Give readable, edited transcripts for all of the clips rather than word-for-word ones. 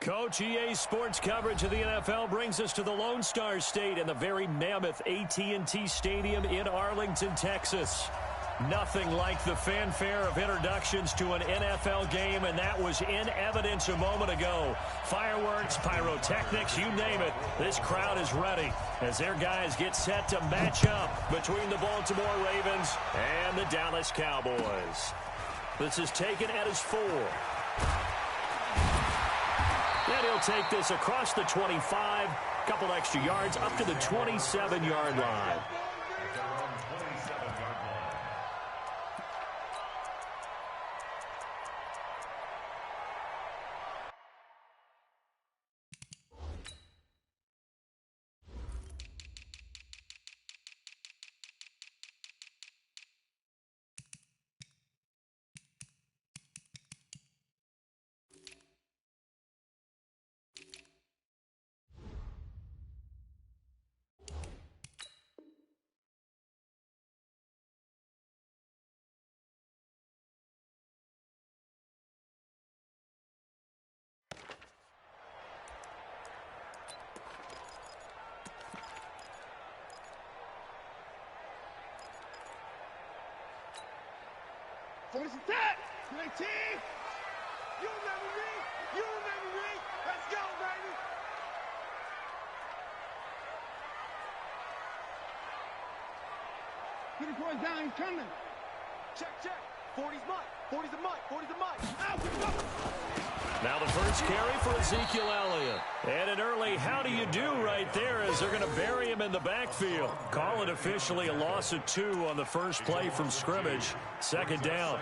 Coach, EA Sports coverage of the NFL brings us to the Lone Star State and the very mammoth AT&T Stadium in Arlington, Texas. Nothing like the fanfare of introductions to an NFL game, and that was in evidence a moment ago. Fireworks, pyrotechnics, you name it. This crowd is ready as their guys get set to match up between the Baltimore Ravens and the Dallas Cowboys. This is taken at his 4. And he'll take this across the 25, couple extra yards up to the 27-yard line. Force attack! 19! You remember me! You remember me! Let's go, baby! Get the boys down, he's coming! Check, check! 40's Mike! 40's a Mike! 40's a Mike! Out! Now the first carry for Ezekiel Elliott. And an early how do you do right there as they're going to bury him in the backfield. Call it officially a loss of 2 on the first play from scrimmage. Second down.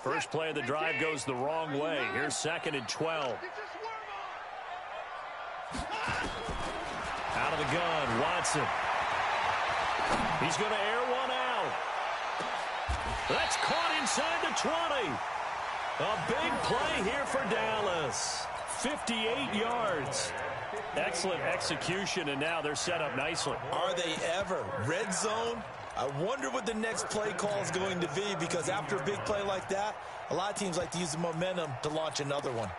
First play of the drive goes the wrong way. Here's 2nd and 12. Out of the gun, Watson. He's going to air one out. That's caught inside the 20. A big play here for Dallas. 58 yards. Excellent execution, and now they're set up nicely. Are they ever? Red zone? I wonder what the next play call is going to be, because after a big play like that, a lot of teams like to use the momentum to launch another one.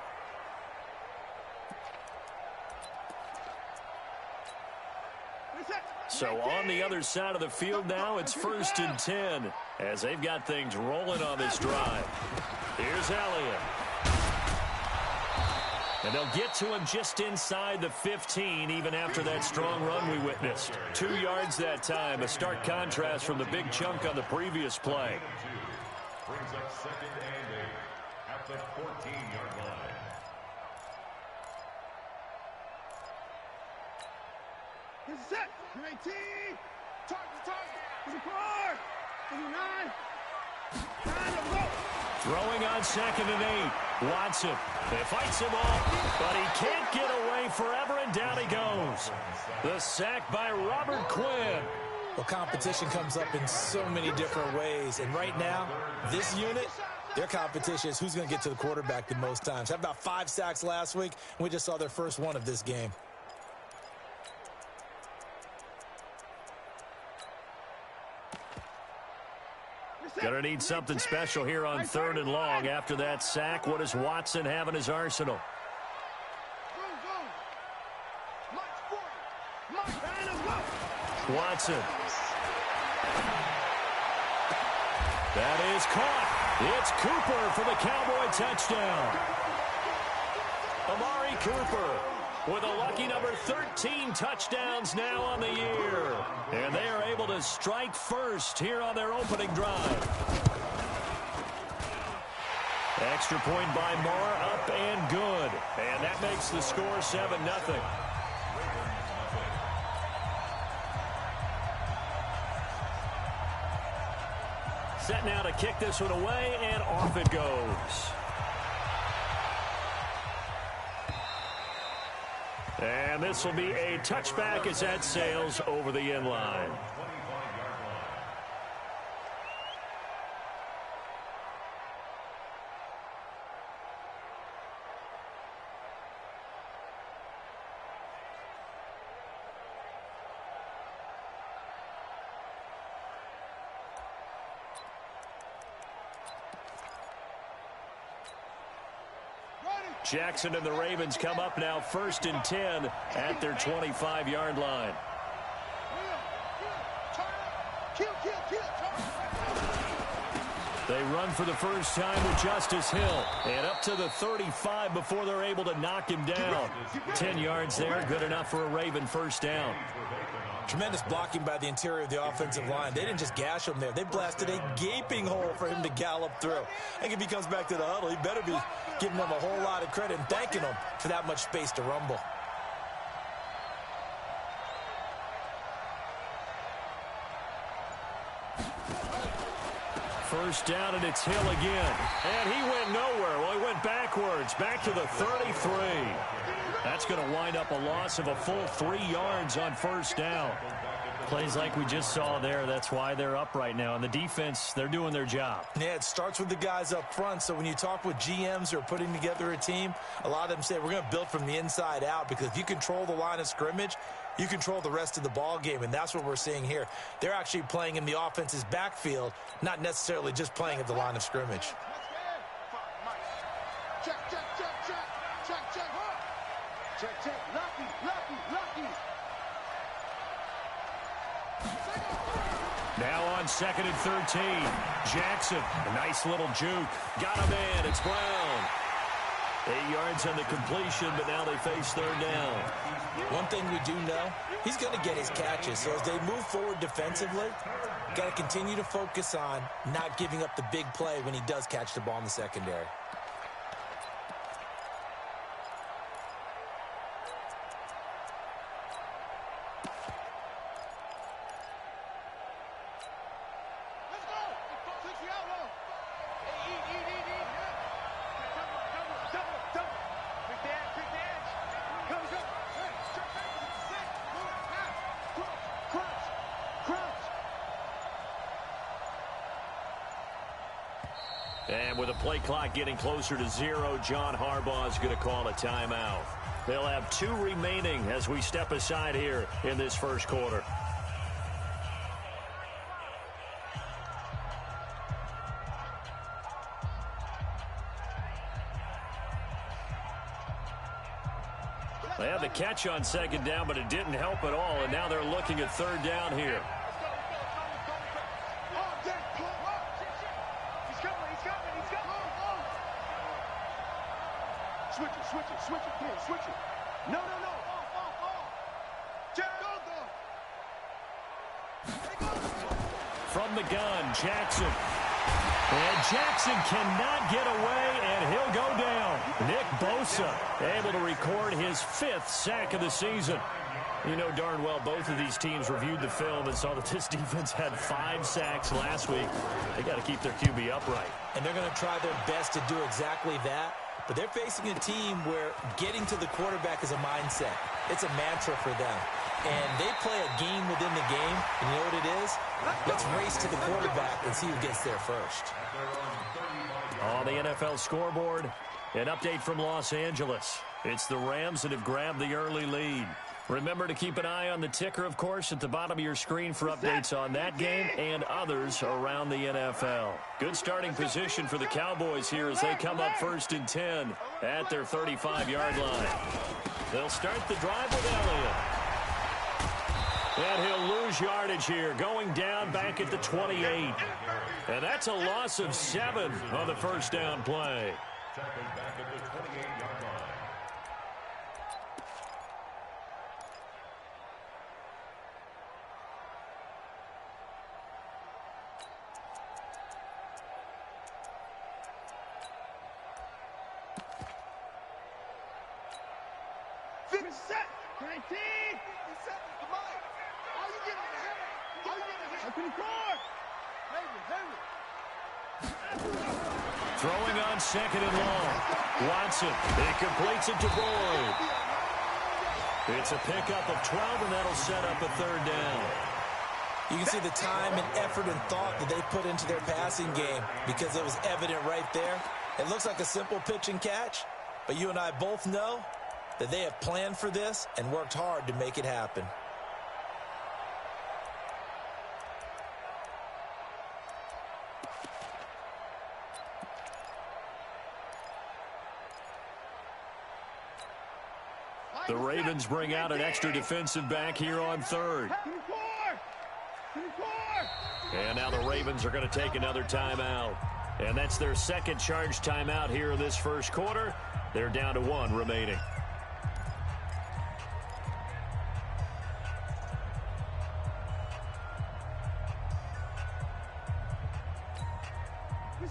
So on the other side of the field now, it's 1st and 10 as they've got things rolling on this drive. Here's Elliott. And they'll get to him just inside the 15, even after that strong run we witnessed. 2 yards that time, a stark contrast from the big chunk on the previous play. Brings up 2nd and 8 at the 14-yard line. This is set. 19. Target. Is it 4? Is it 9? 9, go. Throwing on 2nd and 8. Watson. They fights him off, but he can't get away forever, and down he goes. The sack by Robert Quinn. Well, competition comes up in so many different ways, and right now, this unit, their competition is who's going to get to the quarterback the most times. Had about 5 sacks last week, and we just saw their first one of this game. Gonna need something special here on 3rd and long. After that sack, what does Watson have in his arsenal? Watson. That is caught. It's Cooper for the Cowboy touchdown. Amari Cooper with a lucky number 13 touchdowns now on the year. And they are able to strike first here on their opening drive. Extra point by Moore, up and good. And that makes the score 7-0. Set now to kick this one away, and off it goes. And this will be a touchback as that sails over the end line. Jackson and the Ravens come up now 1st and 10 at their 25-yard line. They run for the first time with Justice Hill. And up to the 35 before they're able to knock him down. 10 yards there, good enough for a Raven first down. Tremendous blocking by the interior of the offensive line. They didn't just gash him there. They blasted a gaping hole for him to gallop through. I think if he comes back to the huddle, he better be giving them a whole lot of credit and thanking them for that much space to rumble. First down, and it's Hill again. And he went nowhere. Well, he went backwards, back to the 33. That's going to wind up a loss of a full 3 yards on first down. Plays like we just saw there. That's why they're up right now. And the defense, they're doing their job. Yeah, it starts with the guys up front. So when you talk with GMs who are putting together a team, a lot of them say we're going to build from the inside out, because if you control the line of scrimmage, you control the rest of the ball game, and that's what we're seeing here. They're actually playing in the offense's backfield, not necessarily just playing at the line of scrimmage. Check, check, check, check, check, check, check, check, lucky, lucky, lucky. Now on 2nd and 13, Jackson, a nice little juke. Got him in, it's Brown. 8 yards on the completion, but now they face third down. One thing we do know, he's going to get his catches. So as they move forward defensively, got to continue to focus on not giving up the big play when he does catch the ball in the secondary. And with the play clock getting closer to 0, John Harbaugh is going to call a timeout. They'll have 2 remaining as we step aside here in this first quarter. They had the catch on 2nd down, but it didn't help at all, and now they're looking at 3rd down here. Switch it, here, switch it. No. From the gun, Jackson. And Jackson cannot get away, and he'll go down. Nick Bosa able to record his 5th sack of the season. You know darn well both of these teams reviewed the film and saw that this defense had 5 sacks last week. They got to keep their QB upright. And they're going to try their best to do exactly that. But they're facing a team where getting to the quarterback is a mindset. It's a mantra for them. And they play a game within the game. And you know what it is? Let's race to the quarterback and see who gets there first. On the NFL scoreboard, an update from Los Angeles. It's the Rams that have grabbed the early lead. Remember to keep an eye on the ticker, of course, at the bottom of your screen for updates on that game and others around the NFL. Good starting position for the Cowboys here as they come up 1st and 10 at their 35-yard line. They'll start the drive with Elliott. And he'll lose yardage here, going down back at the 28. And that's a loss of 7 on the first down play. Tackled back at the 28-yard line. Set, 19. Set, come on. How you getting there? How you getting there? Open the car. Throwing on 2nd and long. Watson, he completes it to Boyd. It's a pickup of 12, and that'll set up a 3rd down. You can see the time and effort and thought that they put into their passing game because it was evident right there. It looks like a simple pitch and catch, but you and I both know that they have planned for this and worked hard to make it happen. The Ravens bring out an extra defensive back here on third. And now the Ravens are going to take another timeout. And that's their second charge timeout here in this first quarter. They're down to 1 remaining.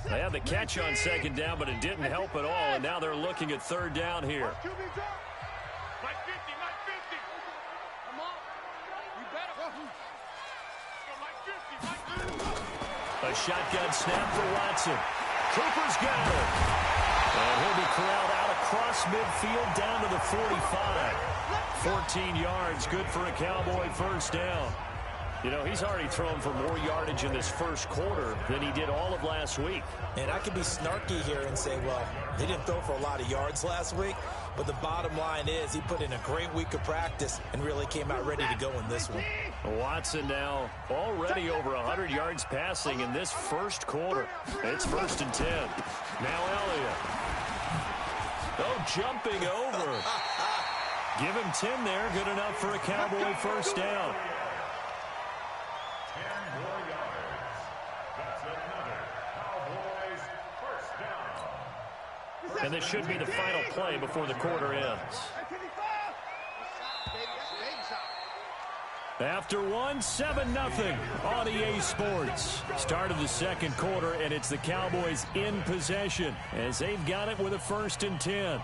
They had the catch on second down, but it didn't help at all. And now they're looking at third down here. A shotgun snap for Watson. Cooper's got it. And he'll be corralled out across midfield down to the 45. 14 yards, good for a Cowboy first down. You know, he's already thrown for more yardage in this first quarter than he did all of last week. And I could be snarky here and say, well, they didn't throw for a lot of yards last week, but the bottom line is he put in a great week of practice and really came out ready to go in this one. Watson now already over 100 yards passing in this first quarter. It's 1st and 10. Now Elliott. Oh, jumping over. Give him 10 there. Good enough for a Cowboy first down. 10 more yards. That's another Cowboys first down. And this should be the final play before the quarter ends. After 1, 7-0 on EA Sports. Start of the second quarter, and it's the Cowboys in possession as they've got it with a 1st and 10.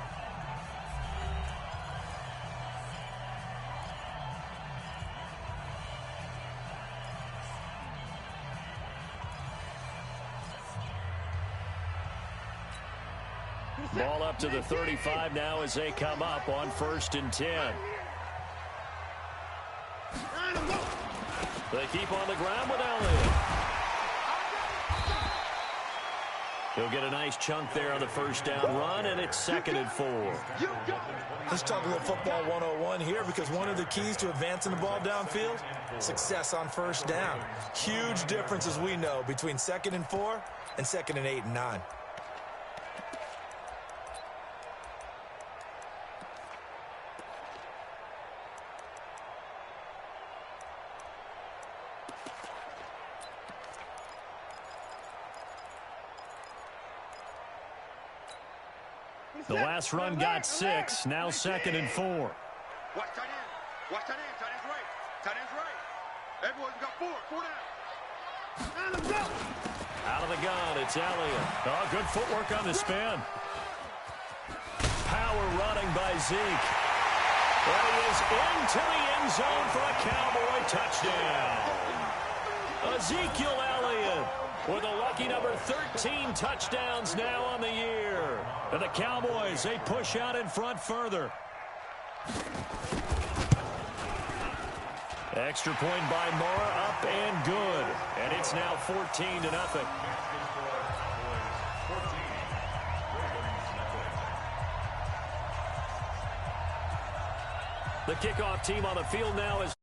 Ball up to the 35 now as they come up on 1st and 10. They keep on the ground with Elliott. He'll get a nice chunk there on the first down run, and it's 2nd and 4. Let's talk a little football 101 here, because one of the keys to advancing the ball downfield, success on first down. Huge difference, as we know, between 2nd and 4 and 2nd and 8 and 9. The last run got 6. Now 2nd and 4. Watch tight end. Watch tight end. Tight end's right. Tight end's right. Everyone's got 4. 4 down. Out of the gun, it's Elliott. Oh, good footwork on the spin. Power running by Zeke. But he is into the end zone for a Cowboy touchdown. Ezekiel Elliott with a lucky number 13 touchdowns now on the year. And the Cowboys, they push out in front further. Extra point by Mora, up and good. And it's now 14-0. The kickoff team on the field now is...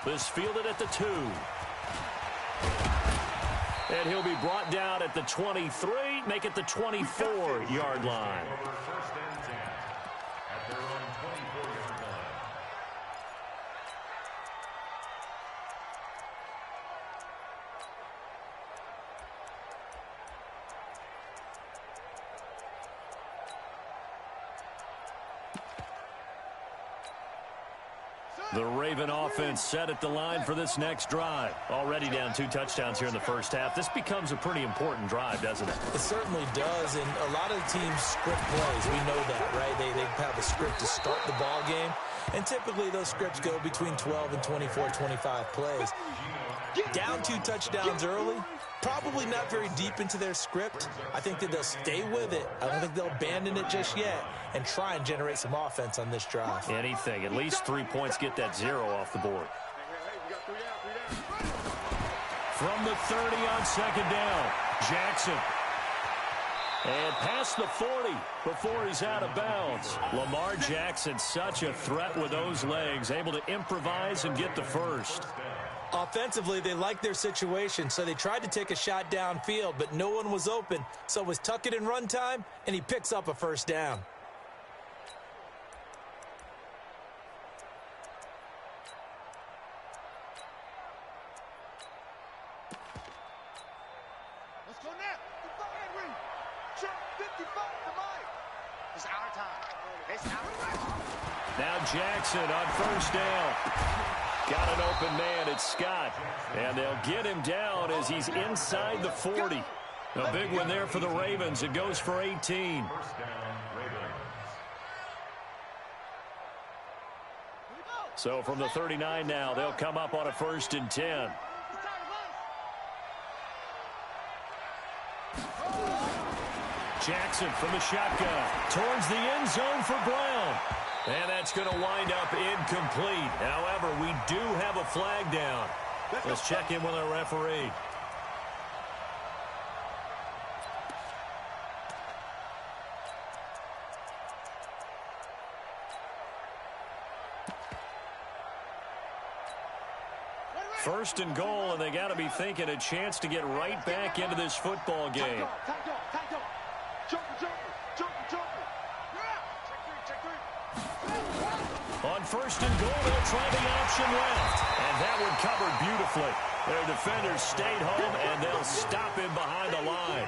This fielded at the 2. And he'll be brought down at the 23, make it the 24-yard line. First and 10 at their own 24-yard line. The Raven offense set at the line for this next drive. Already down 2 touchdowns here in the first half. This becomes a pretty important drive, doesn't it? It certainly does, and a lot of the teams script plays. We know that, right? They have a script to start the ball game, and typically those scripts go between 12 and 24, 25 plays. Down 2 touchdowns early, probably not very deep into their script. I think that they'll stay with it. I don't think they'll abandon it just yet and try and generate some offense on this drive. Anything. At least 3 points, get that 0 off the board. From the 30 on second down, Jackson. And past the 40 before he's out of bounds. Lamar Jackson, such a threat with those legs, able to improvise and get the first. Offensively, they liked their situation, so they tried to take a shot downfield, but no one was open. So it was tuck it in run time, and he picks up a first down. Let's go now. Henry. Check 55 to Mike. It's our time. It's our time. Now Jackson on first down. Got an open man. It's Scott. And they'll get him down as he's inside the 40. A big one there for the Ravens. It goes for 18. First down, Ravens. So from the 39 now, they'll come up on a 1st and 10. Jackson from the shotgun towards the end zone for Brown. And that's going to wind up incomplete. However, we do have a flag down. Let's check in with our referee. First and goal, and they got to be thinking a chance to get right back into this football game. On first and goal, they'll try the option left. And that one covered beautifully. Their defenders stayed home, and they'll stop him behind the line.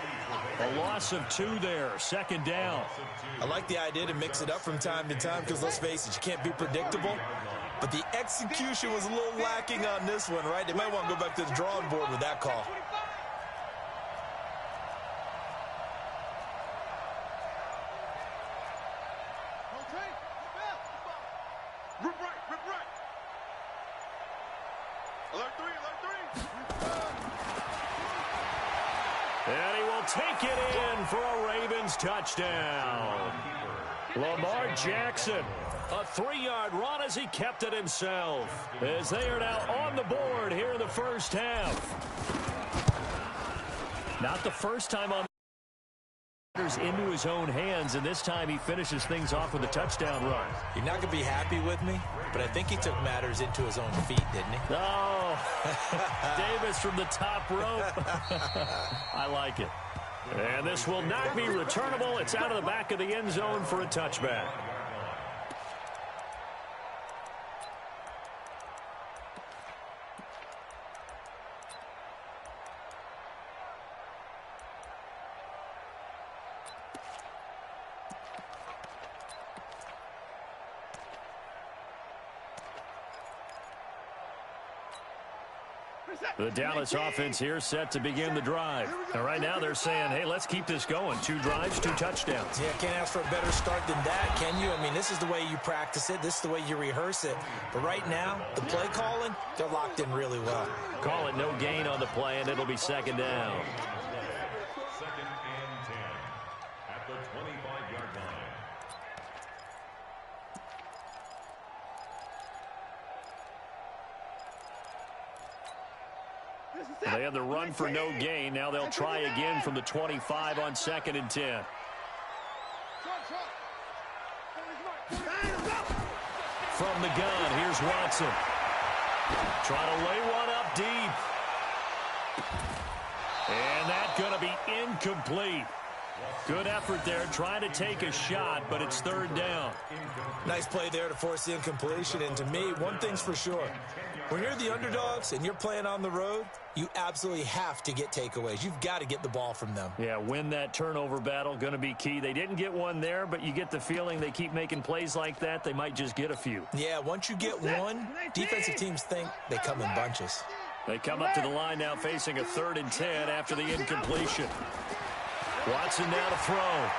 A loss of 2 there, 2nd down. I like the idea to mix it up from time to time because, let's face it, you can't be predictable. But the execution was a little lacking on this one, right? They might want to go back to the drawing board with that call. And he will take it in for a Ravens touchdown. Lamar Jackson, a 3-yard run as he kept it himself. As they are now on the board here in the first half. Not the first time on into his own hands, and this time he finishes things off with a touchdown run. You're not going to be happy with me, but I think he took matters into his own feet, didn't he? Oh, Davis from the top rope. I like it. And this will not be returnable. It's out of the back of the end zone for a touchback. The Dallas offense here set to begin the drive. And right now they're saying, hey, let's keep this going. 2 drives, 2 touchdowns. Yeah, can't ask for a better start than that, can you? I mean, this is the way you practice it. This is the way you rehearse it. But right now, the play calling, they're locked in really well. Call it no gain on the play, and it'll be 2nd down. 2nd and 10 at the 25-yard line. They had the run for no gain. Now they'll try again from the 25 on 2nd and 10. From the gun, here's Watson. Trying to lay one up deep. And that's going to be incomplete. Good effort there, trying to take a shot, but it's 3rd down. Nice play there to force the incompletion. And to me, one thing's for sure. When you're the underdogs and you're playing on the road, you absolutely have to get takeaways. You've got to get the ball from them. Yeah, win that turnover battle, going to be key. They didn't get one there, but you get the feeling they keep making plays like that, they might just get a few. Yeah, once you get one, defensive teams think they come in bunches. They come up to the line now facing a 3rd and 10 after the incompletion. Watson now to throw.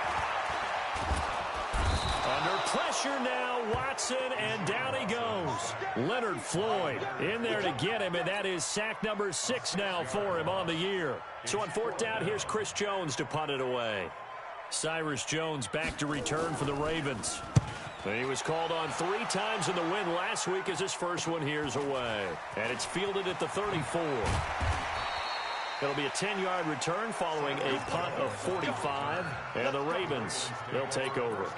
Under pressure now, Watson, and down he goes. Leonard Floyd in there to get him, and that is sack number 6 now for him on the year. So on 4th down, here's Chris Jones to punt it away. Cyrus Jones back to return for the Ravens. And he was called on 3 times in the win last week as his first one here's away. And it's fielded at the 34. It'll be a 10-yard return following a punt of 45. And the Ravens, they'll take over.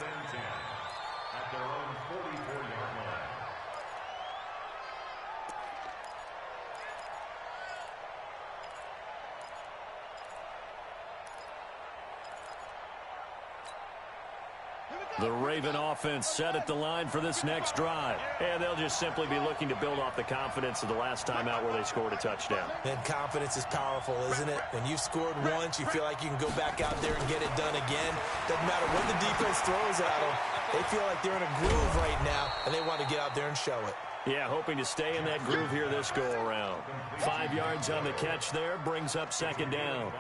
The Raven offense set at the line for this next drive. And they'll just simply be looking to build off the confidence of the last time out where they scored a touchdown. And confidence is powerful, isn't it? When you've scored once, you feel like you can go back out there and get it done again. Doesn't matter what the defense throws at them. They feel like they're in a groove right now, and they want to get out there and show it. Yeah, hoping to stay in that groove here this go-around. 5 yards on the catch there, brings up second down.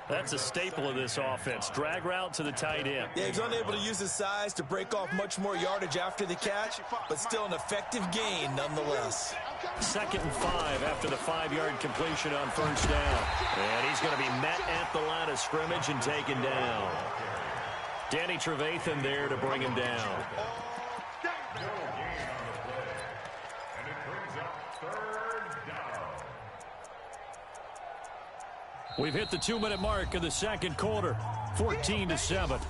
That's a staple of this offense. Drag route to the tight end. Yeah, he's unable to use his size to break off much more yardage after the catch, but still an effective gain nonetheless. 2nd and 5 after the 5-yard completion on first down. And he's going to be met at the line of scrimmage and taken down. Danny Trevathan there to bring him down. We've hit the 2-minute mark of the second quarter, 14-7.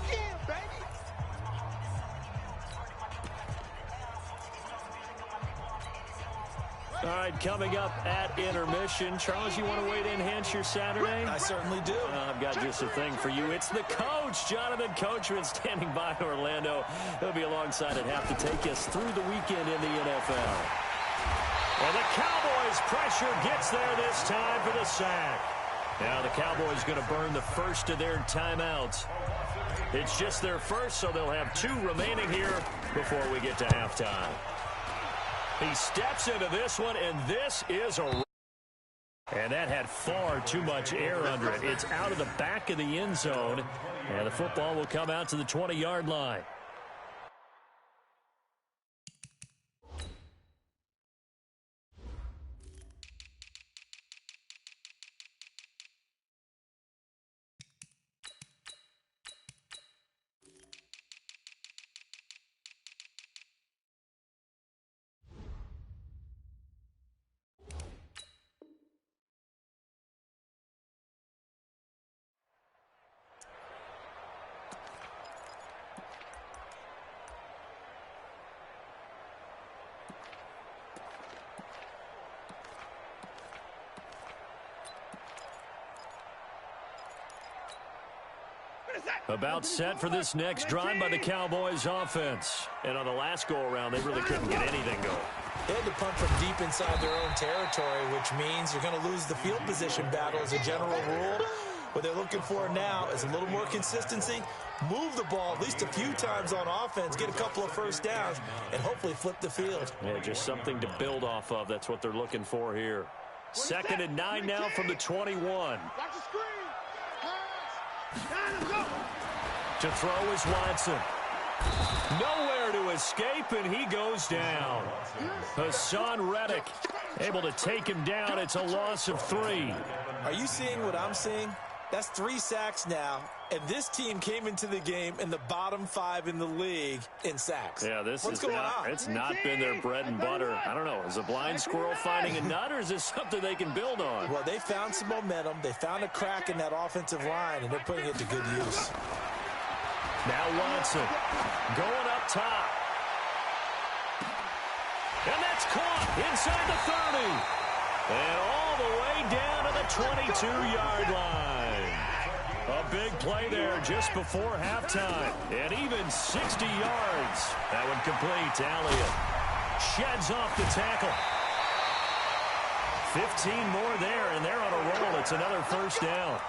All right, coming up at intermission. Charles, you want to wait to enhance your Saturday? I certainly do. I've got just a thing for you. It's the coach, Jonathan Coachman, standing by in Orlando. He'll be alongside at half to take us through the weekend in the NFL. Well, the Cowboys' pressure gets there this time for the sack. Now the Cowboys going to burn the first of their timeouts. It's just their first, so they'll have 2 remaining here before we get to halftime. He steps into this one, and this is a... And that had far too much air under it. It's out of the back of the end zone, and the football will come out to the 20-yard line. About set for this next drive by the Cowboys offense. And on the last go-around, they really couldn't get anything going. They had to punt from deep inside their own territory, which means you're going to lose the field position battle as a general rule. What they're looking for now is a little more consistency, move the ball at least a few times on offense, get a couple of first downs, and hopefully flip the field. Yeah, just something to build off of. That's what they're looking for here. 2nd and 9 now from the 21. Watch the screen. Pass. To throw is Watson. Nowhere to escape, and he goes down. Hassan Reddick able to take him down. It's a loss of 3. Are you seeing what I'm seeing? That's 3 sacks now, and this team came into the game in the bottom 5 in the league in sacks. Yeah, What's going on? It's not been their bread and butter. I don't know. Is a blind squirrel finding a nut, or is this something they can build on? Well, they found some momentum. They found a crack in that offensive line, and they're putting it to good use. Now Watson going up top. And that's caught inside the 30. And all the way down to the 22-yard line. A big play there just before halftime. And even 60 yards. That would complete to Elliott. Sheds off the tackle. 15 more there, and they're on a roll. It's another first down.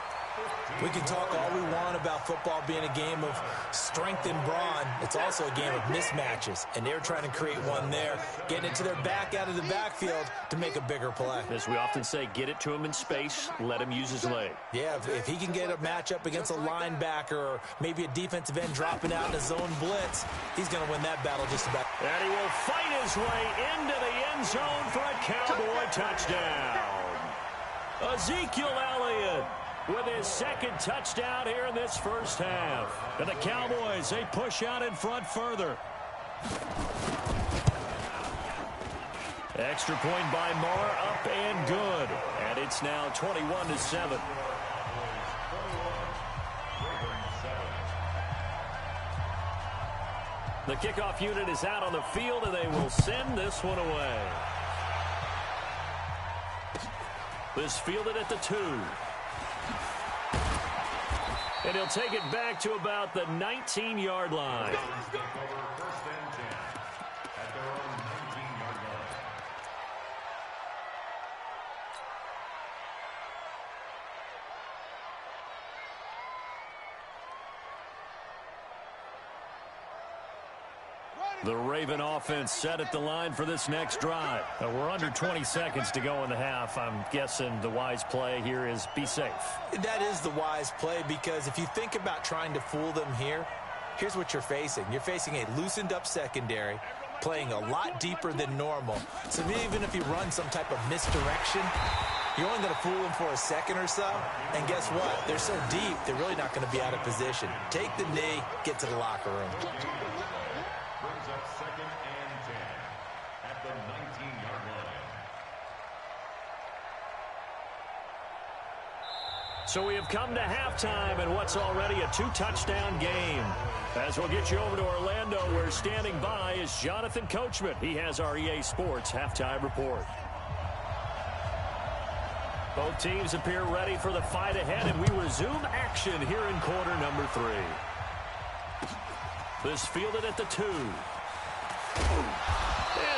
We can talk all we want about football being a game of strength and brawn. It's also a game of mismatches, and they're trying to create one there, getting it to their back out of the backfield to make a bigger play. As we often say, get it to him in space, let him use his leg. Yeah, if he can get a matchup against a linebacker or maybe a defensive end dropping out in a zone blitz, he's going to win that battle just about. And he will fight his way into the end zone for a Cowboy touchdown. Ezekiel Elliott with his 2nd touchdown here in this first half. And the Cowboys, they push out in front further. Extra point by Marr, up and good. And it's now 21-7. The kickoff unit is out on the field, and they will send this one away. This fielded at the 2. And he'll take it back to about the 19-yard line. The Raven offense set at the line for this next drive. We're under 20 seconds to go in the half. I'm guessing the wise play here is be safe. That is the wise play, because if you think about trying to fool them here, here's what you're facing. You're facing a loosened up secondary, playing a lot deeper than normal. So even if you run some type of misdirection, you're only going to fool them for a second or so. And guess what? They're so deep, they're really not going to be out of position. Take the knee, get to the locker room. Brings up 2nd and 10 at the 19-yard line. So we have come to halftime in what's already a 2-touchdown game. As we'll get you over to Orlando, where standing by is Jonathan Coachman. He has our EA Sports halftime report. Both teams appear ready for the fight ahead, and we resume action here in quarter number 3. This fielded at the 2. And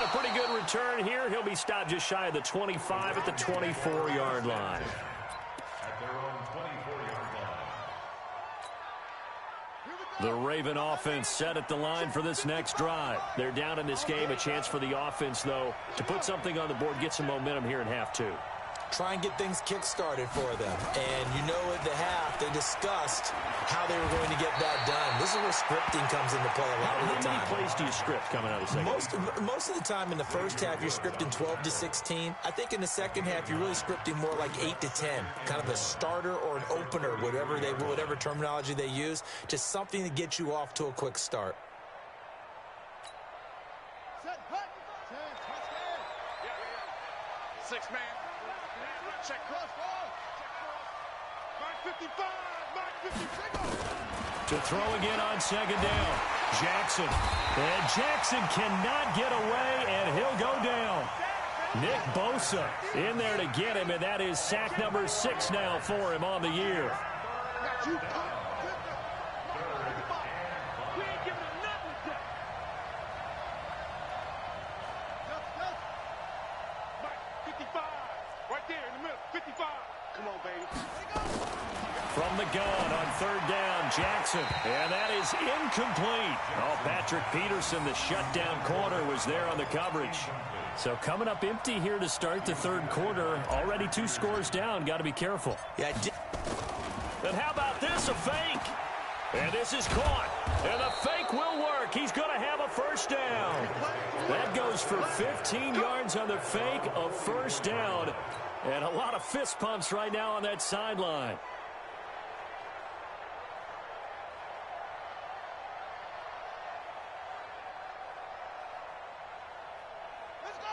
a pretty good return here. He'll be stopped just shy of the 25 at the 24-yard line. At their own 24-yard line. The Raven offense set at the line for this next drive. They're down in this game. A chance for the offense, though, to put something on the board, get some momentum here in half 2. Try and get things kick-started for them. And you know at the half, they discussed how they were going to get that done. This is where scripting comes into play a lot of the time. How many plays do you script coming out of the second? Most of the time in the first half, you're scripting 12 to 16. I think in the second half, you're really scripting more like 8 to 10. Kind of a starter or an opener, whatever terminology they use. Just something to get you off to a quick start. Set, hut, 10, 6 man. Check cross ball. Mark 55. Mark 50. To throw again on second down. Jackson. And Jackson cannot get away, and he'll go down. Nick Bosa in there to get him, and that is sack number 6 now for him on the year. Got you. We ain't giving him nothing with that. Mark 55. Right there in the middle. 55. Come on, baby. From the gun on third down, Jackson. And that is incomplete. Oh, Patrick Peterson, the shutdown corner, was there on the coverage. So coming up empty here to start the third quarter. Already 2 scores down. Got to be careful. Yeah, And how about this? A fake. And this is caught. And the fake will work. He's going to have a first down. That goes for 15 yards on the fake, a first down. And a lot of fist pumps right now on that sideline. Let's go.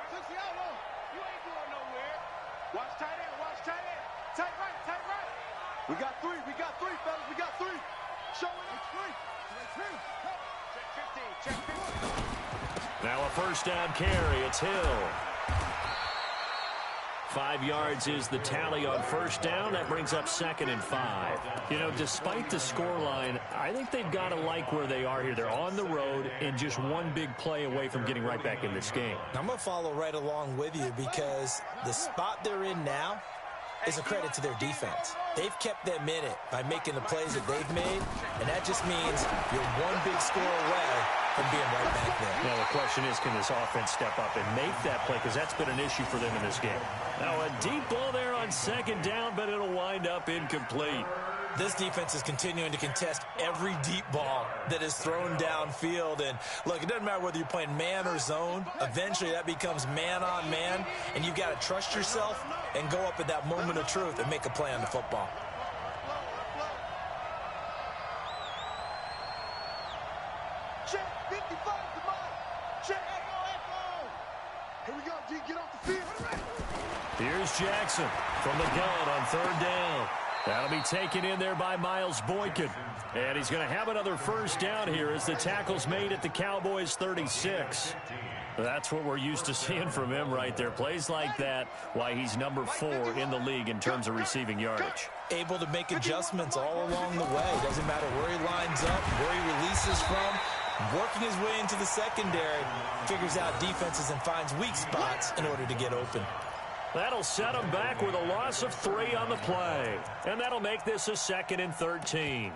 Took the outlaw. You ain't going nowhere. Watch tight end. Watch tight end. Tight right. Tight right. We got 3. We got 3, fellas. We got 3. Showing up. 3. Check 15. Check 15. Now a first down carry. It's Hill. 5 yards is the tally on first down. That brings up 2nd and 5. You know, despite the scoreline, I think they've got to like where they are here. They're on the road and just one big play away from getting right back in this game. I'm going to follow right along with you, because the spot they're in now is a credit to their defense. They've kept them in it by making the plays that they've made, and that just means you're one big score away from being right back there. Now the question is, can this offense step up and make that play? Because that's been an issue for them in this game. Now a deep ball there on second down, but it'll wind up incomplete. This defense is continuing to contest every deep ball that is thrown downfield. And look, it doesn't matter whether you're playing man or zone. Eventually that becomes man on man, and you've got to trust yourself and go up at that moment of truth and make a play on the football. Check 55. Come on. Check. Echo. Here we go, G. Get off the field. Here's Jackson from the gun on third down. That'll be taken in there by Miles Boykin. And he's going to have another first down here as the tackle's made at the Cowboys 36. That's what we're used to seeing from him right there. Plays like that, why he's number 4 in the league in terms of receiving yardage. able to make adjustments all along the way. Doesn't matter where he lines up, where he releases from. Working his way into the secondary, figures out defenses and finds weak spots in order to get open. That'll set him back with a loss of 3 on the play. And that'll make this a 2nd and 13.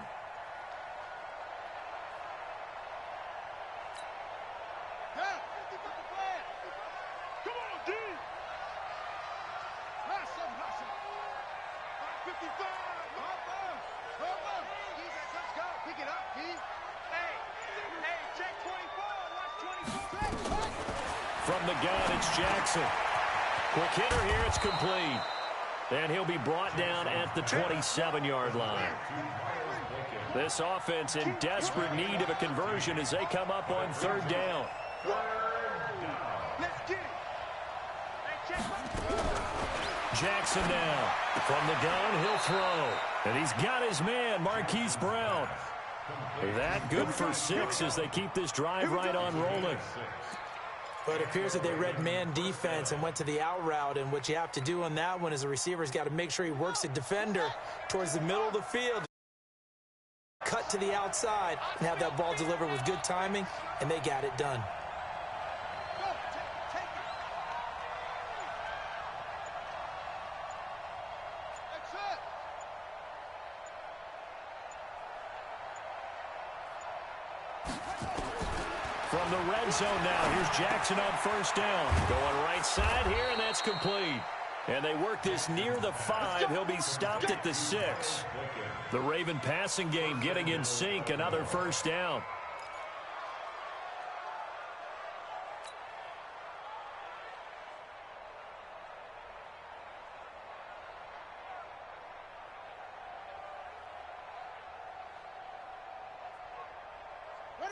From the gun, it's Jackson. Quick hitter here, it's complete. And he'll be brought down at the 27-yard line. This offense in desperate need of a conversion as they come up on 3rd down. Jackson now. From the gun, he'll throw. And he's got his man, Marquise Brown. That good for 6 as they keep this drive right on rolling. But it appears that they read man defense and went to the out route, and what you have to do on that one is the receiver's got to make sure he works the defender towards the middle of the field, cut to the outside, and have that ball delivered with good timing, and they got it done. From the red zone now, here's Jackson on 1st down. Going right side here, and that's complete. And they work this near the 5. He'll be stopped at the 6. The Raven passing game getting in sync, another 1st down.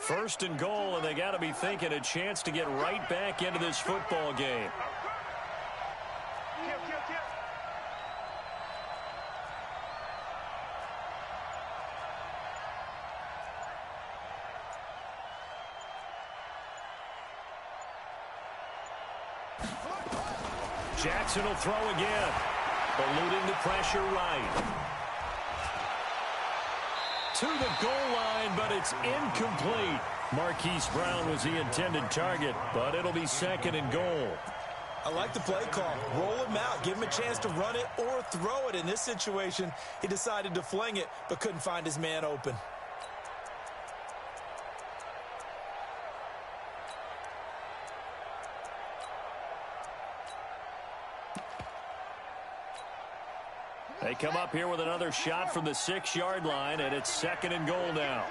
First and goal, and they got to be thinking a chance to get right back into this football game. Jackson will throw again, eluding the pressure right. To the goal line, but it's incomplete. Marquise Brown was the intended target, but it'll be 2nd and goal. I like the play call. Roll him out. Give him a chance to run it or throw it. In this situation, he decided to fling it, but couldn't find his man open. They come up here with another shot from the 6-yard line, and it's 2nd and goal now.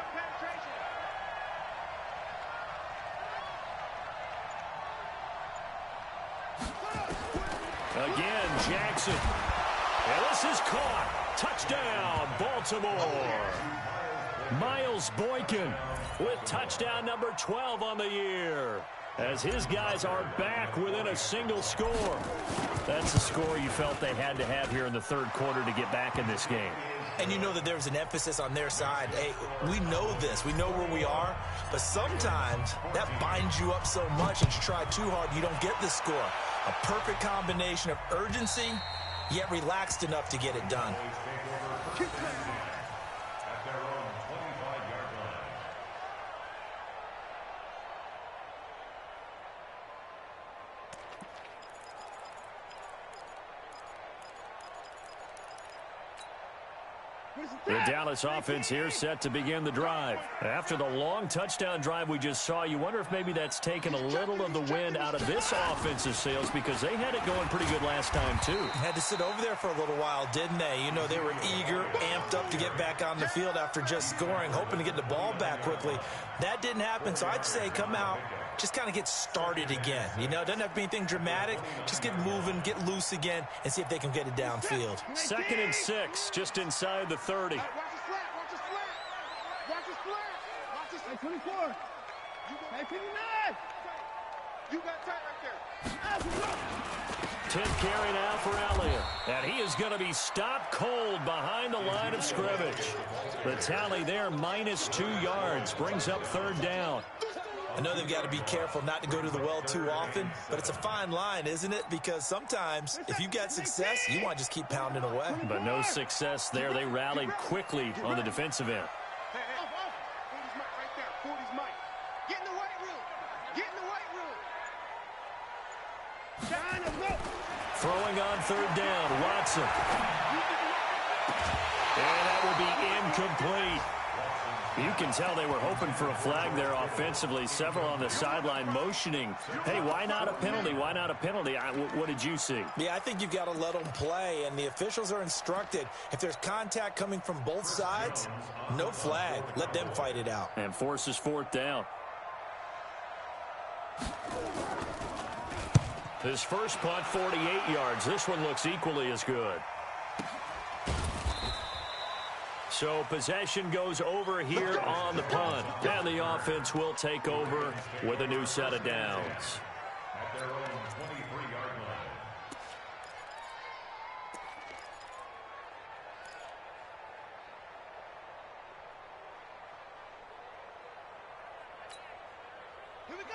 Again, Jackson. And this is caught. Touchdown, Baltimore. Miles Boykin with touchdown number 12 on the year, as his guys are back within a single score. That's the score you felt they had to have here in the 3rd quarter to get back in this game. And you know that there's an emphasis on their side. Hey, we know this. We know where we are. But sometimes that binds you up so much and you try too hard, you don't get the score. A perfect combination of urgency, yet relaxed enough to get it done. The Dallas offense here set to begin the drive. After the long touchdown drive we just saw, you wonder if maybe that's taken a little of the wind out of this offensive sails, because they had it going pretty good last time too. Had to sit over there for a little while, didn't they? You know, they were eager, amped up to get back on the field after just scoring, hoping to get the ball back quickly. That didn't happen, so I'd say come out, just kind of get started again. You know, it doesn't have to be anything dramatic. Just get moving, get loose again, and see if they can get it downfield. 2nd and 6, just inside the 30. Watch this flat, watch this flat. Watch this flat. Watch this. Hey, 24. Hey, 59. You got tight right there. 10th carry now for Elliott. And he is going to be stopped cold behind the line of scrimmage. The tally there, -2 yards, brings up 3rd down. I know they've got to be careful not to go to the well too often, but it's a fine line, isn't it? Because sometimes if you get success, you want to just keep pounding away. But no success there. They rallied quickly on the defensive end. Throwing on third down, Watson. And that will be incomplete. You can tell they were hoping for a flag there offensively. Several on the sideline motioning, hey, why not a penalty? Why not a penalty? What did you see? Yeah, I think you've got to let them play, and the officials are instructed. If there's contact coming from both sides, no flag. Let them fight it out. And forces fourth down. His first punt, 48 yards. This one looks equally as good. So possession goes over here on the punt. And the offense will take over with a new set of downs. At their own 23-yard line.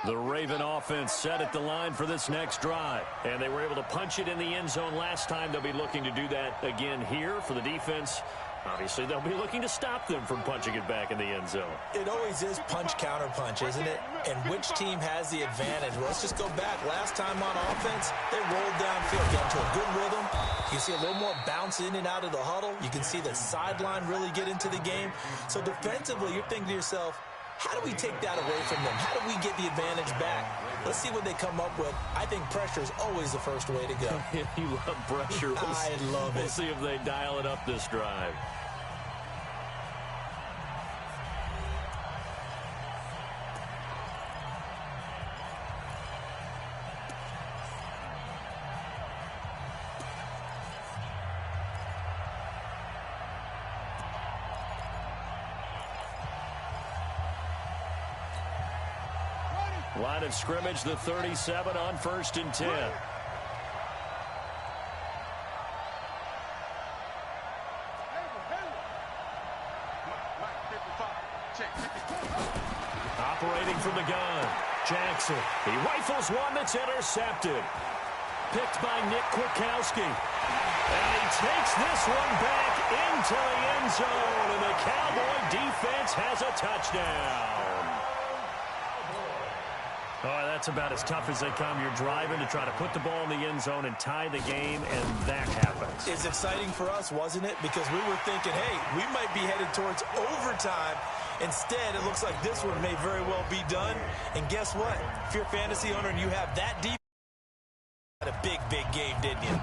The Raven offense set at the line for this next drive. And they were able to punch it in the end zone last time. They'll be looking to do that again here for the defense. Obviously, they'll be looking to stop them from punching it back in the end zone. It always is punch-counter-punch, isn't it? And which team has the advantage? Well, let's just go back. Last time on offense, they rolled downfield, got into a good rhythm. You see a little more bounce in and out of the huddle. You can see the sideline really get into the game. So defensively, you're thinking to yourself, how do we take that away from them? How do we get the advantage back? Let's see what they come up with. I think pressure is always the first way to go. You love pressure. I love it. We'll see if they dial it up this drive. Line of scrimmage, the 37 on 1st and 10. Operating from the gun, Jackson. He rifles one that's intercepted. Picked by Nick Kwiatkowski. And he takes this one back into the end zone, and the Cowboy defense has a touchdown. Oh, that's about as tough as they come. You're driving to try to put the ball in the end zone and tie the game, and that happens. It's exciting for us, wasn't it? Because we were thinking, hey, we might be headed towards overtime. Instead, it looks like this one may very well be done. And guess what? If you're a fantasy owner and you have that deep, you had a big, big game, didn't you?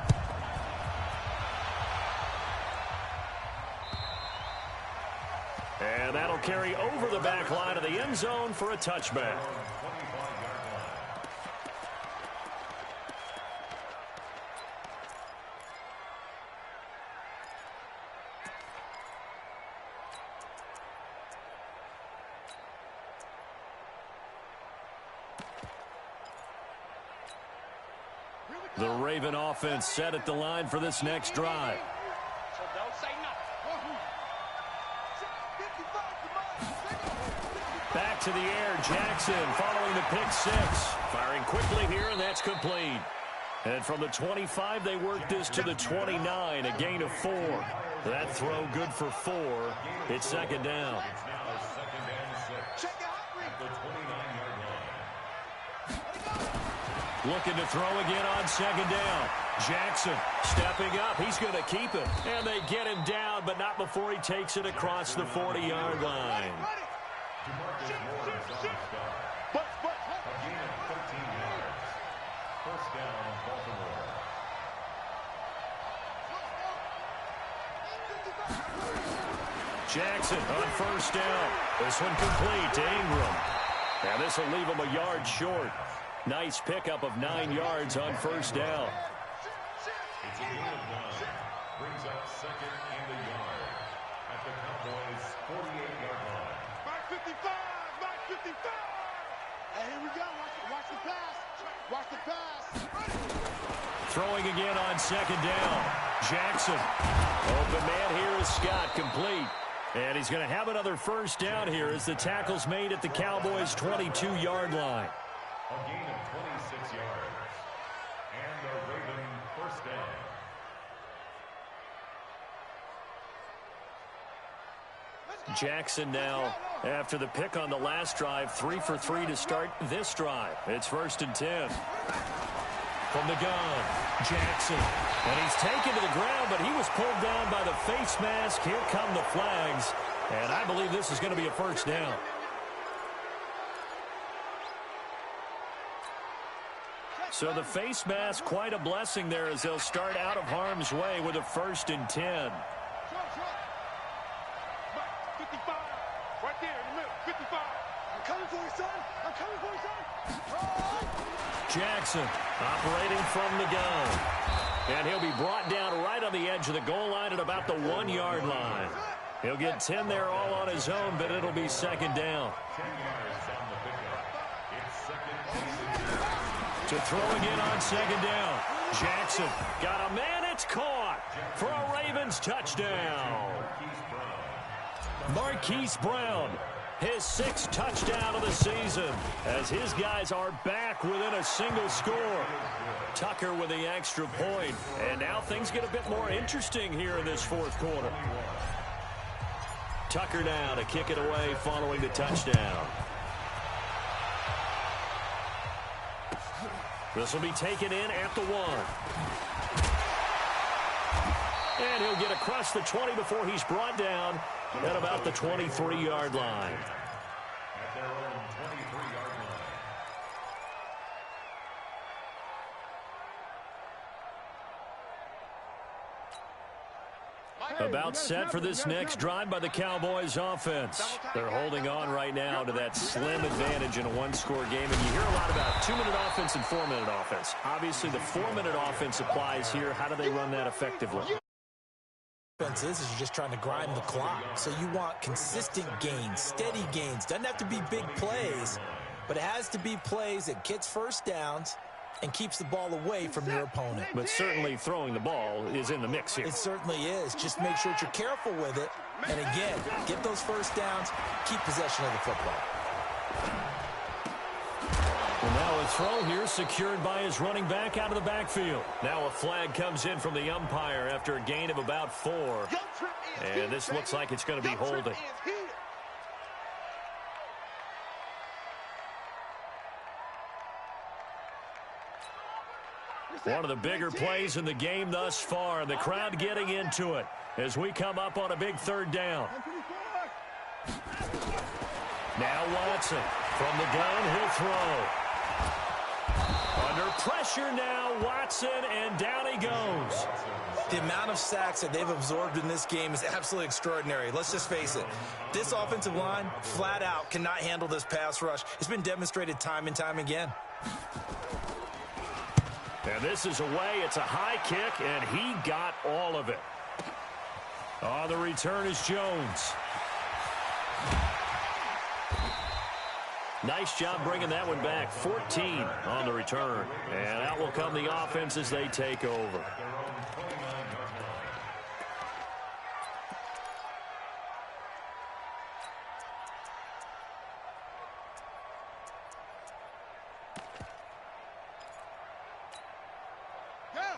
And that'll carry over the back line of the end zone for a touchback. The Raven offense set at the line for this next drive. So don't say nothing. Back to the air, Jackson following the pick six. Firing quickly here, and that's complete. And from the 25, they work this to the 29, a gain of 4. That throw good for 4. It's second down. It's now 2nd and 6 at the 29-yard line. Looking to throw again on second down. Jackson stepping up. He's going to keep it. And they get him down, but not before he takes it across the 40-yard line. A gain of 13 yards. First down, Baltimore. Jackson on first down. This one complete to Ingram. And this will leave him a yard short. Nice pickup of 9 yards on first down. It's a gain of 9. Brings up 2nd and a yard at the Cowboys' 48-yard line. Mark 55! Mark 55! Hey, here we go. Watch the pass. Watch the pass. Throwing again on second down. Jackson. Open man here is Scott, complete. And he's going to have another first down here as the tackle's made at the Cowboys' 22-yard line. A gain of 26 yards. And the Raven first down. Jackson now, after the pick on the last drive, 3 for 3 to start this drive. It's 1st and 10. From the gun, Jackson. And he's taken to the ground, but he was pulled down by the face mask. Here come the flags. And I believe this is going to be a first down. So the face mask, quite a blessing there as they'll start out of harm's way with a 1st and 10. 55. Right there in the middle. 55. I'm coming for you, son. I'm coming for you, son. Jackson operating from the gun. And he'll be brought down right on the edge of the goal line at about the 1-yard line. He'll get 10 there all on his own, but it'll be 2nd down. 10 yards on the pickup. It's 2nd and 6. To throw again on 2nd down. Jackson got a man. It's caught for a Ravens touchdown. Marquise Brown, his 6th touchdown of the season, as his guys are back within a single score. Tucker with the extra point, and now things get a bit more interesting here in this 4th quarter. Tucker now to kick it away following the touchdown. This will be taken in at the 1. And he'll get across the 20 before he's brought down at about the 23-yard line. At their own 23-yard line. About set for this next drive by the Cowboys offense. They're holding on right now to that slim advantage in a 1-score game. And you hear a lot about 2-minute offense and 4-minute offense. Obviously, the 4-minute offense applies here. How do they run that effectively? Offense is you're just trying to grind the clock. So you want consistent gains, steady gains. Doesn't have to be big plays, but it has to be plays that gets first downs and keeps the ball away from your opponent. But certainly throwing the ball is in the mix here. It certainly is. Just make sure that you're careful with it. And again, get those first downs, keep possession of the football. Well, now a throw here secured by his running back out of the backfield. Now a flag comes in from the umpire after a gain of about 4. And this looks like it's going to be holding. One of the bigger plays in the game thus far. The crowd getting into it as we come up on a big 3rd down. Now Watson from the gun, he'll throw. Under pressure now, Watson, and down he goes. The amount of sacks that they've absorbed in this game is absolutely extraordinary. Let's just face it. This offensive line, flat out, cannot handle this pass rush. It's been demonstrated time and time again. And this is away. It's a high kick, and he got all of it. On the return is Jones. Nice job bringing that one back. 14 on the return. And out will come the offense as they take over.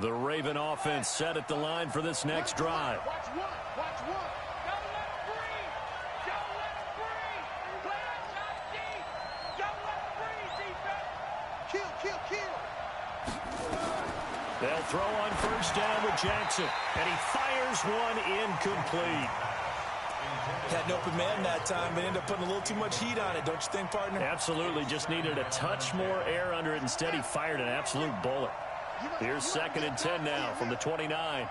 The Raven offense set at the line for this next drive. Watch one. Watch one. Don't let him breathe. Don't let him breathe. Play that shot deep. Don't let him breathe, defense. Kill, kill, kill. They'll throw on first down with Jackson. And he fires one incomplete. Had an open man that time, but ended up putting a little too much heat on it, don't you think, partner? Absolutely. Just needed a touch more air under it. Instead, he fired an absolute bullet. Here's 2nd and 10 now from the 29.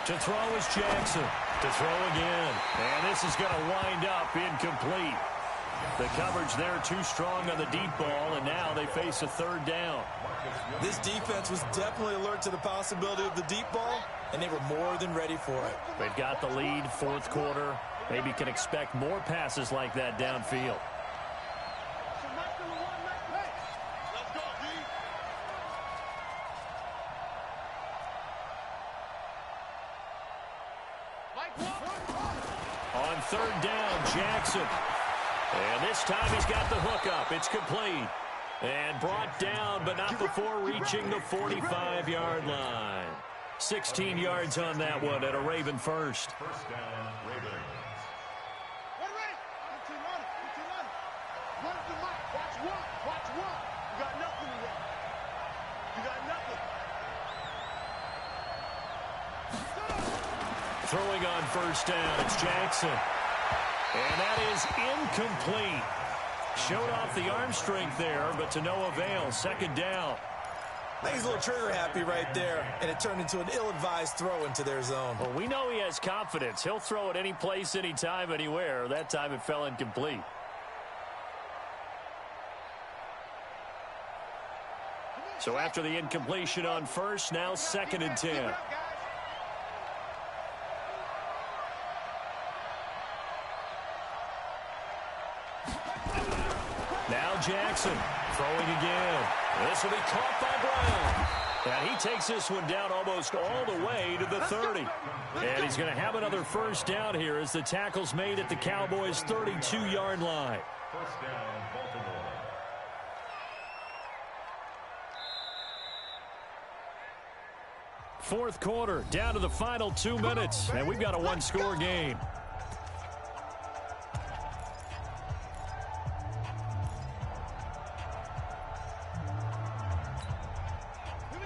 To throw is Jackson. To throw again. And this is going to wind up incomplete. The coverage there too strong on the deep ball, and now they face a 3rd down. This defense was definitely alert to the possibility of the deep ball, and they were more than ready for it. They've got the lead, 4th quarter. Maybe can expect more passes like that downfield. On third down, Jackson. And this time he's got the hook up. It's complete. And brought down, but not before reaching the 45-yard line. 16 yards on that one and a Raven first. First down, Ravens. Watch one. You got nothing in there. You got nothing. Throwing on first down, it's Jackson. And that is incomplete. Showed off the arm strength there, but to no avail. Second down. I think he's a little trigger happy right there, and it turned into an ill-advised throw into their zone. Well, we know he has confidence. He'll throw it any place, anytime, anywhere. That time it fell incomplete. So after the incompletion on first, now second and 10. Now Jackson throwing again. This will be caught by Brown. And he takes this one down almost all the way to the 30. And he's going to have another first down here as the tackle's made at the Cowboys' 32-yard line. First down, Baltimore. Fourth quarter, down to the final 2 minutes, and we've got a one-score game.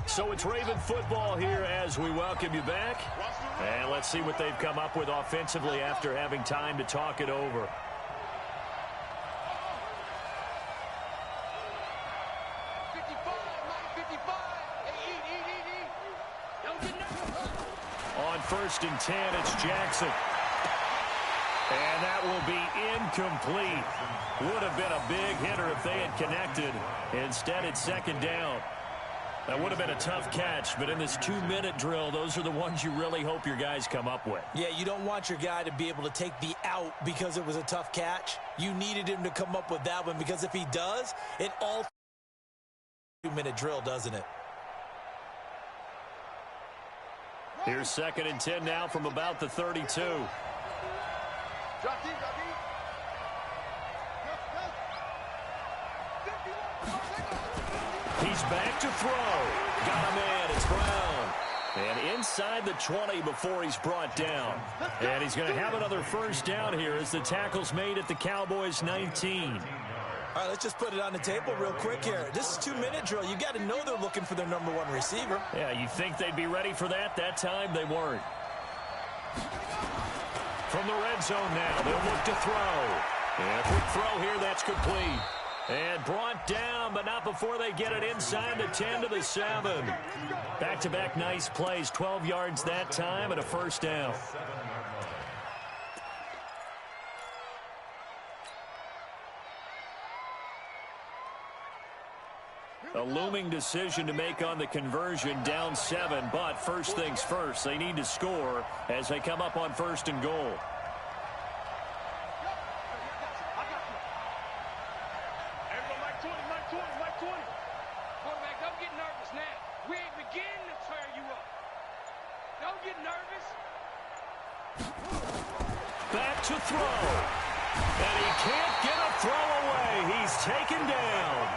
So it's Raven football here as we welcome you back. And let's see what they've come up with offensively after having time to talk it over. On first and 10, it's Jackson. And that will be incomplete. Would have been a big hitter if they had connected. Instead, it's second down. That would have been a tough catch, but in this 2-minute drill, those are the ones you really hope your guys come up with. Yeah, you don't want your guy to be able to take the out because it was a tough catch. You needed him to come up with that one because if he does, it all 2-minute drill, doesn't it? Here's second and 10 now from about the 32. He's back to throw. Got a man. It's Brown. And inside the 20 before he's brought down. And he's going to have another first down here as the tackle's made at the Cowboys' 19. All right, let's just put it on the table real quick here. This is 2-minute drill. You got to know they're looking for their number one receiver. Yeah, you'd think they'd be ready for that. That time they weren't. From the red zone now, they'll look to throw. And a quick throw here, that's complete. And brought down, but not before they get it inside the 10 to the 7. Back-to-back nice plays, 12 yards that time and a first down. A looming decision to make on the conversion, down 7, but first things first, they need to score as they come up on first and goal. Quarterback, don't get nervous now. We ain't beginning to tear you up. Don't get nervous. Back to throw. And he can't get a throw away. He's taken down.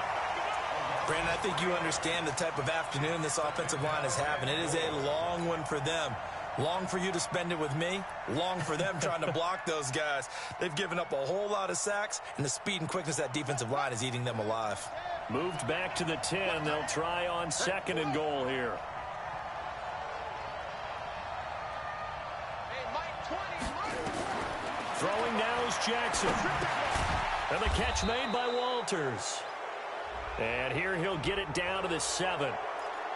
Brandon, I think you understand the type of afternoon this offensive line is having. It is a long one for them. Long for you to spend it with me. Long for them trying to block those guys. They've given up a whole lot of sacks, and the speed and quickness of that defensive line is eating them alive. Moved back to the 10. They'll try on second and goal here. Throwing now is Jackson. And the catch made by Walters. And here he'll get it down to the 7.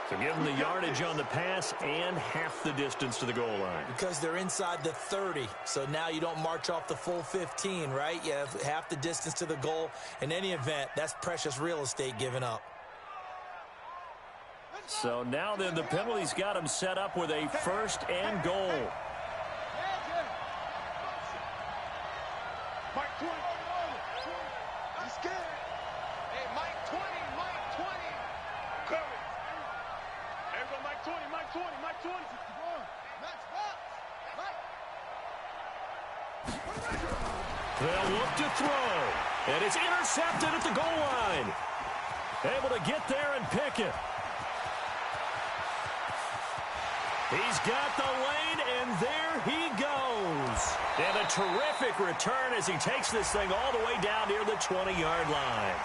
So give him the yardage on the pass and half the distance to the goal line. Because they're inside the 30, so now you don't march off the full 15, right? You have half the distance to the goal. In any event, that's precious real estate given up. So now then the penalty's got him set up with a first and goal. Mike 20. I'm scared. Hey, Mike 20, Mike 20. Cover it. Everybody, Mike 20, Mike 20, Mike 20. Max box. Mike. They'll look to throw. And it's intercepted at the goal line. Able to get there and pick it. He's got the lane, and there he goes. And a terrific return as he takes this thing all the way down near the 20-yard line.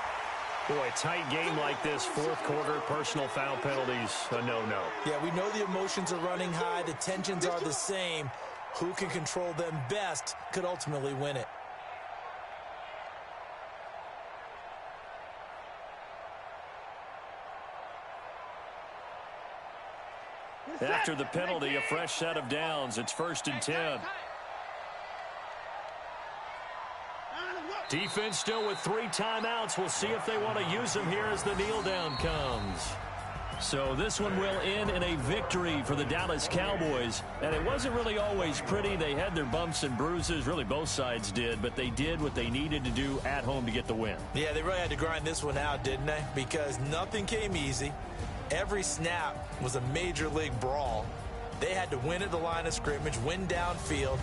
Boy, tight game like this, fourth quarter, personal foul penalties, a no-no. Yeah, we know the emotions are running high. The tensions are the same. Who can control them best could ultimately win it. After the penalty, a fresh set of downs. It's 1st and 10. Defense still with 3 timeouts. We'll see if they want to use them here as the kneel down comes. So this one will end in a victory for the Dallas Cowboys. And it wasn't really always pretty. They had their bumps and bruises. Really, both sides did. But they did what they needed to do at home to get the win. Yeah, they really had to grind this one out, didn't they? Because nothing came easy. Every snap was a major league brawl. They had to win at the line of scrimmage, win downfield,